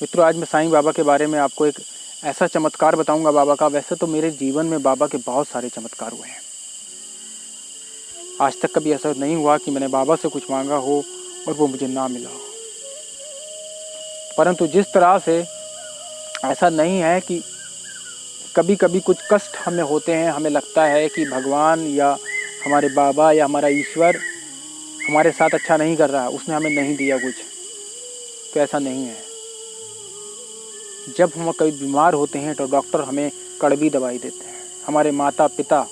मित्रों, आज मैं साईं बाबा के बारे में आपको एक ऐसा चमत्कार बताऊंगा बाबा का। वैसे तो मेरे जीवन में बाबा के बहुत सारे चमत्कार हुए हैं। आज तक कभी ऐसा नहीं हुआ कि मैंने बाबा से कुछ मांगा हो और वो मुझे ना मिला हो। परंतु जिस तरह से ऐसा नहीं है कि कभी कभी कुछ कष्ट हमें होते हैं, हमें लगता है कि भगवान या हमारे बाबा या हमारा ईश्वर हमारे साथ अच्छा नहीं कर रहा, उसने हमें नहीं दिया कुछ। तो ऐसा नहीं है। जब हम कभी बीमार होते हैं तो डॉक्टर हमें कड़वी दवाई देते हैं। हमारे माता पिता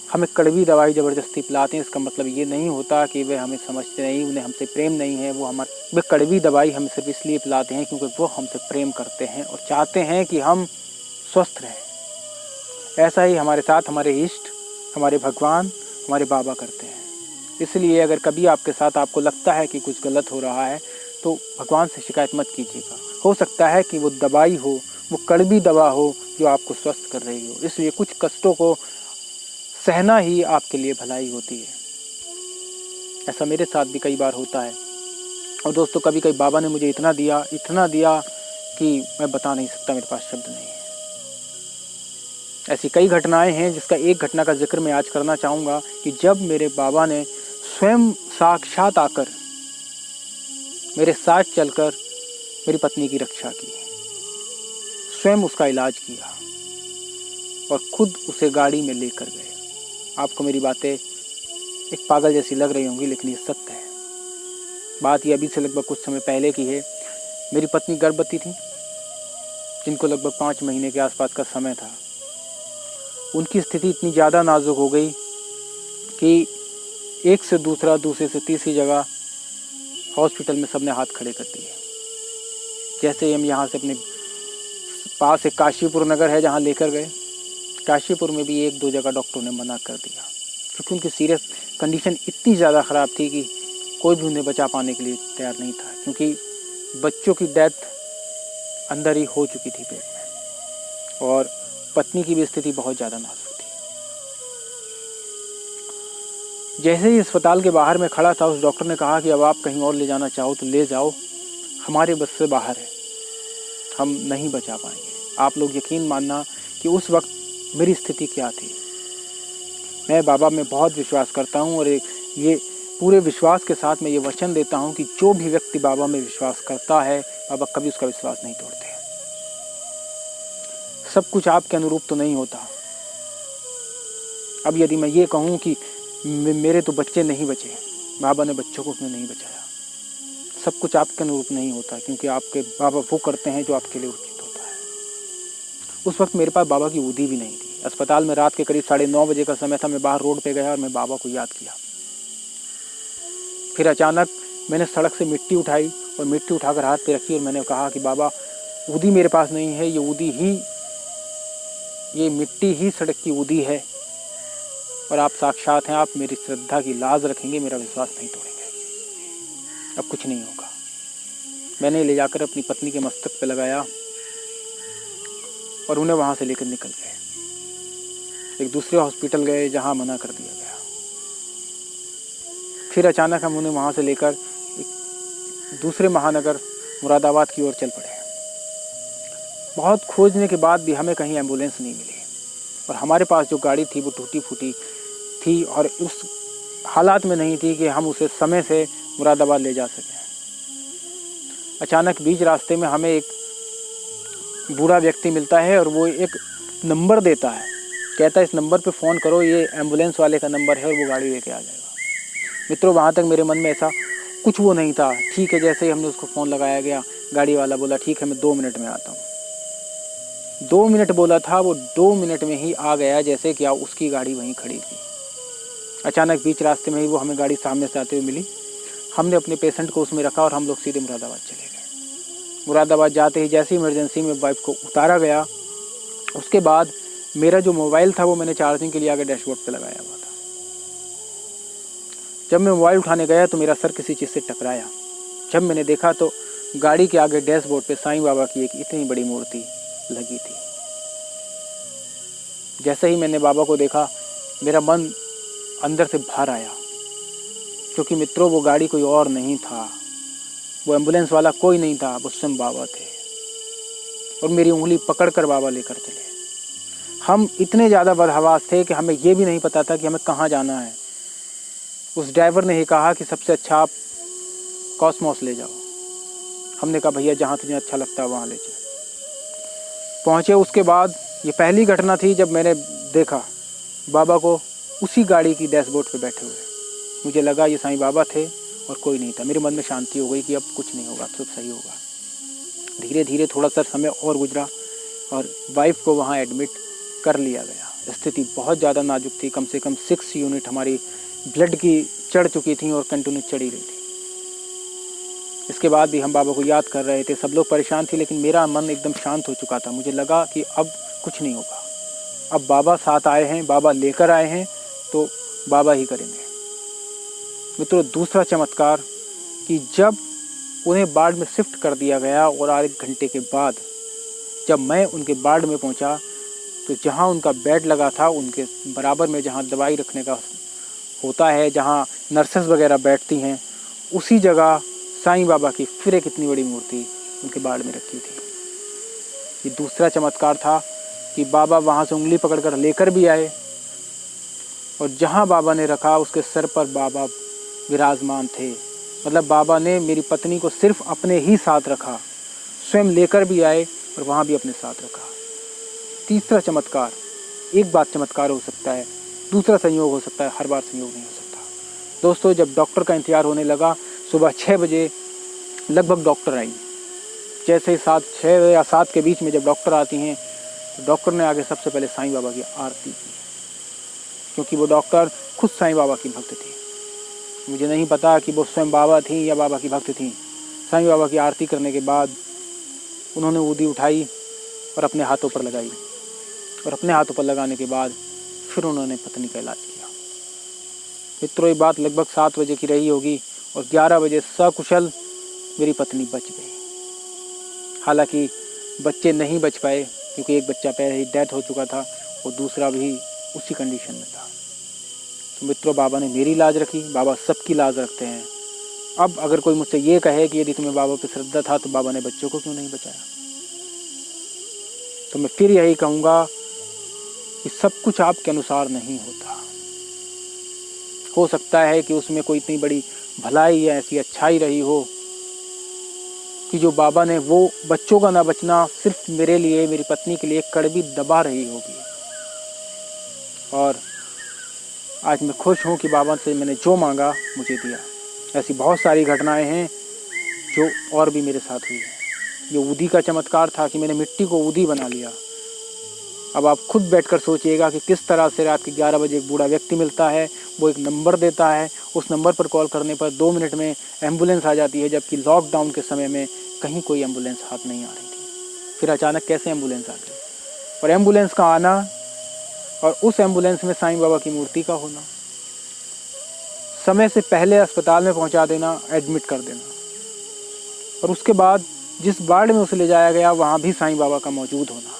हमें कड़वी दवाई ज़बरदस्ती पिलाते हैं। इसका मतलब ये नहीं होता कि वे हमें समझते नहीं, उन्हें हमसे प्रेम नहीं है। वे कड़वी दवाई हमें सिर्फ इसलिए पिलाते हैं क्योंकि वो हमसे प्रेम करते हैं और चाहते हैं कि हम स्वस्थ रहें। ऐसा ही हमारे साथ हमारे इष्ट, हमारे भगवान, हमारे बाबा करते हैं। इसलिए अगर कभी आपके साथ आपको लगता है कि कुछ गलत हो रहा है तो भगवान से शिकायत मत कीजिएगा। हो सकता है कि वो दवाई हो, वो कड़वी दवा हो जो आपको स्वस्थ कर रही हो। इसलिए कुछ कष्टों को सहना ही आपके लिए भलाई होती है। ऐसा मेरे साथ भी कई बार होता है। और दोस्तों, कभी कभी बाबा ने मुझे इतना दिया कि मैं बता नहीं सकता, मेरे पास शब्द नहीं है। ऐसी कई घटनाएं हैं जिसका एक घटना का जिक्र मैं आज करना चाहूँगा कि जब मेरे बाबा ने स्वयं साक्षात आकर मेरे साथ चलकर मेरी पत्नी की रक्षा की, स्वयं उसका इलाज किया और खुद उसे गाड़ी में लेकर गए। आपको मेरी बातें एक पागल जैसी लग रही होंगी, लेकिन ये सत्य है। बात ये अभी से लगभग कुछ समय पहले की है। मेरी पत्नी गर्भवती थी, जिनको लगभग 5 महीने के आसपास का समय था। उनकी स्थिति इतनी ज़्यादा नाजुक हो गई कि एक से दूसरा, दूसरे से तीसरी जगह हॉस्पिटल में सबने हाथ खड़े कर दिए। जैसे ही हम यहाँ से अपने पास एक काशीपुर नगर है जहाँ लेकर गए, काशीपुर में भी 1-2 जगह डॉक्टरों ने मना कर दिया, क्योंकि उनकी सीरियस कंडीशन इतनी ज़्यादा ख़राब थी कि कोई भी उन्हें बचा पाने के लिए तैयार नहीं था, क्योंकि बच्चों की डेथ अंदर ही हो चुकी थी पेट में और पत्नी की भी स्थिति बहुत ज़्यादा नाजुक थी। जैसे ही अस्पताल के बाहर में खड़ा था, उस डॉक्टर ने कहा कि अब आप कहीं और ले जाना चाहो तो ले जाओ, हमारे बस से बाहर है, हम नहीं बचा पाएंगे। आप लोग यकीन मानना कि उस वक्त मेरी स्थिति क्या थी। मैं बाबा में बहुत विश्वास करता हूँ और ये पूरे विश्वास के साथ मैं ये वचन देता हूँ कि जो भी व्यक्ति बाबा में विश्वास करता है, बाबा कभी उसका विश्वास नहीं तोड़ते। सब कुछ आपके अनुरूप तो नहीं होता। अब यदि मैं ये कहूँ कि मेरे तो बच्चे नहीं बचे, बाबा ने बच्चों को क्यों नहीं बचाया? सब कुछ आपके अनुरूप नहीं होता, क्योंकि आपके बाबा वो करते हैं जो आपके लिए उचित होता है। उस वक्त मेरे पास बाबा की उदी भी नहीं थी। अस्पताल में रात के करीब 9:30 बजे का समय था। मैं बाहर रोड पे गया और मैं बाबा को याद किया। फिर अचानक मैंने सड़क से मिट्टी उठाई और मिट्टी उठाकर हाथ पे रखी और मैंने कहा कि बाबा, उदी मेरे पास नहीं है, ये मिट्टी ही सड़क की उदी है और आप साक्षात हैं। आप मेरी श्रद्धा की लाज रखेंगे, मेरा विश्वास नहीं तोड़ेंगे। अब कुछ नहीं होगा। मैंने ले जाकर अपनी पत्नी के मस्तक पे लगाया और उन्हें वहाँ से लेकर निकल गए। एक दूसरे हॉस्पिटल गए जहाँ मना कर दिया गया। फिर अचानक हम उन्हें वहाँ से लेकर एक दूसरे महानगर मुरादाबाद की ओर चल पड़े। बहुत खोजने के बाद भी हमें कहीं एम्बुलेंस नहीं मिली और हमारे पास जो गाड़ी थी वो टूटी फूटी थी और उस हालात में नहीं थी कि हम उसे समय से मुरादाबाद ले जा सकें। अचानक बीच रास्ते में हमें एक बूढ़ा व्यक्ति मिलता है और वो एक नंबर देता है, कहता है इस नंबर पे फ़ोन करो, ये एम्बुलेंस वाले का नंबर है और वो गाड़ी लेके आ जाएगा। मित्रों, वहाँ तक मेरे मन में ऐसा कुछ वो नहीं था। ठीक है, जैसे ही हमने उसको फ़ोन लगाया गया, गाड़ी वाला बोला ठीक है मैं 2 मिनट में आता हूँ। 2 मिनट बोला था, वो 2 मिनट में ही आ गया, जैसे कि उसकी गाड़ी वहीं खड़ी थी। अचानक बीच रास्ते में ही वो हमें गाड़ी सामने से आते हुए मिली। हमने अपने पेशेंट को उसमें रखा और हम लोग सीधे मुरादाबाद चले गए। मुरादाबाद जाते ही जैसे इमरजेंसी में वाइफ को उतारा गया, उसके बाद मेरा जो मोबाइल था वो मैंने चार्जिंग के लिए आगे डैशबोर्ड पे लगाया हुआ था। जब मैं मोबाइल उठाने गया तो मेरा सर किसी चीज़ से टकराया। जब मैंने देखा तो गाड़ी के आगे डैशबोर्ड पे साईं बाबा की एक इतनी बड़ी मूर्ति लगी थी। जैसे ही मैंने बाबा को देखा, मेरा मन अंदर से भर आया, क्योंकि मित्रों वो गाड़ी कोई और नहीं था, वो एम्बुलेंस वाला कोई नहीं था, वो स्वयं बाबा थे। और मेरी उंगली पकड़कर बाबा लेकर चले। हम इतने ज़्यादा बदहवास थे कि हमें ये भी नहीं पता था कि हमें कहाँ जाना है। उस ड्राइवर ने ही कहा कि सबसे अच्छा आप कॉस्मोस ले जाओ। हमने कहा भैया जहाँ तुझे अच्छा लगता है वहाँ ले चल। पहुँचे। उसके बाद ये पहली घटना थी जब मैंने देखा बाबा को उसी गाड़ी की डैशबोर्ड पे बैठे हुए। मुझे लगा ये साईं बाबा थे और कोई नहीं था। मेरे मन में शांति हो गई कि अब कुछ नहीं होगा, अब सब सही होगा। धीरे धीरे थोड़ा सा समय और गुजरा और वाइफ को वहाँ एडमिट कर लिया गया। स्थिति बहुत ज़्यादा नाजुक थी। कम से कम 6 यूनिट हमारी ब्लड की चढ़ चुकी थी और कंटिन्यू चढ़ी रही थी। इसके बाद भी हम बाबा को याद कर रहे थे। सब लोग परेशान थे, लेकिन मेरा मन एकदम शांत हो चुका था। मुझे लगा कि अब कुछ नहीं होगा, अब बाबा साथ आए हैं, बाबा लेकर आए हैं तो बाबा ही करेंगे। मित्रों, दूसरा चमत्कार कि जब उन्हें वार्ड में शिफ्ट कर दिया गया और 1 घंटे के बाद जब मैं उनके वार्ड में पहुंचा तो जहां उनका बेड लगा था उनके बराबर में जहां दवाई रखने का होता है, जहां नर्सेस वगैरह बैठती हैं, उसी जगह साईं बाबा की फिर एक इतनी बड़ी मूर्ति उनके वार्ड में रखी थी। ये दूसरा चमत्कार था कि बाबा वहाँ से उंगली पकड़कर लेकर भी आए और जहाँ बाबा ने रखा उसके सर पर बाबा विराजमान थे। मतलब बाबा ने मेरी पत्नी को सिर्फ अपने ही साथ रखा, स्वयं लेकर भी आए और वहाँ भी अपने साथ रखा। तीसरा चमत्कार, एक बात चमत्कार हो सकता है, दूसरा संयोग हो सकता है, हर बार संयोग नहीं हो सकता। दोस्तों, जब डॉक्टर का इंतजार होने लगा, सुबह 6 बजे लगभग डॉक्टर आई। जैसे 6 या 7 के बीच में जब डॉक्टर आती हैं तो डॉक्टर ने आगे सबसे पहले साईं बाबा की आरती की, क्योंकि वो डॉक्टर खुद साईं बाबा की भक्त थी। मुझे नहीं पता कि वो स्वयं बाबा थी या बाबा की भक्त थी। साईं बाबा की आरती करने के बाद उन्होंने ऊदी उठाई और अपने हाथों पर लगाई और अपने हाथों पर लगाने के बाद फिर उन्होंने पत्नी का इलाज किया। मित्रों, ये बात लगभग 7 बजे की रही होगी और 11 बजे सकुशल मेरी पत्नी बच गई। हालांकि बच्चे नहीं बच पाए क्योंकि एक बच्चा पहले ही डेथ हो चुका था और दूसरा भी उसी कंडीशन में था। तो मित्रों, बाबा ने मेरी लाज रखी, बाबा सबकी लाज रखते हैं। अब अगर कोई मुझसे ये कहे कि यदि तुम्हें बाबा पे श्रद्धा था तो बाबा ने बच्चों को क्यों नहीं बचाया, तो मैं फिर यही कहूँगा कि सब कुछ आपके अनुसार नहीं होता। हो सकता है कि उसमें कोई इतनी बड़ी भलाई या ऐसी अच्छाई रही हो कि जो बाबा ने वो बच्चों का ना बचना सिर्फ मेरे लिए, मेरी पत्नी के लिए कड़वी दबा रही होगी। और आज मैं खुश हूँ कि बाबा से मैंने जो मांगा मुझे दिया। ऐसी बहुत सारी घटनाएं हैं जो और भी मेरे साथ हुई है। ये ऊदी का चमत्कार था कि मैंने मिट्टी को ऊदी बना लिया। अब आप खुद बैठकर सोचिएगा कि किस तरह से रात के 11 बजे एक बूढ़ा व्यक्ति मिलता है, वो एक नंबर देता है, उस नंबर पर कॉल करने पर 2 मिनट में एम्बुलेंस आ जाती है, जबकि लॉकडाउन के समय में कहीं कोई एम्बुलेंस हाथ नहीं आ रही थी। फिर अचानक कैसे एम्बुलेंस आ गई, और एम्बुलेंस का आना और उस एम्बुलेंस में साईं बाबा की मूर्ति का होना, समय से पहले अस्पताल में पहुंचा देना, एडमिट कर देना, और उसके बाद जिस वार्ड में उसे ले जाया गया वहाँ भी साईं बाबा का मौजूद होना।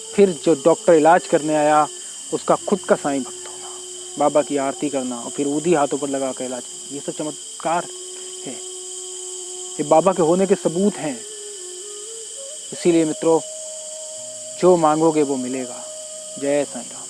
फिर जो डॉक्टर इलाज करने आया उसका खुद का साईं भक्त होना, बाबा की आरती करना और फिर ऊदी हाथों पर लगा कर इलाज, ये सब चमत्कार है, ये बाबा के होने के सबूत हैं। इसीलिए मित्रों, जो मांगोगे वो मिलेगा। जय साईं राम।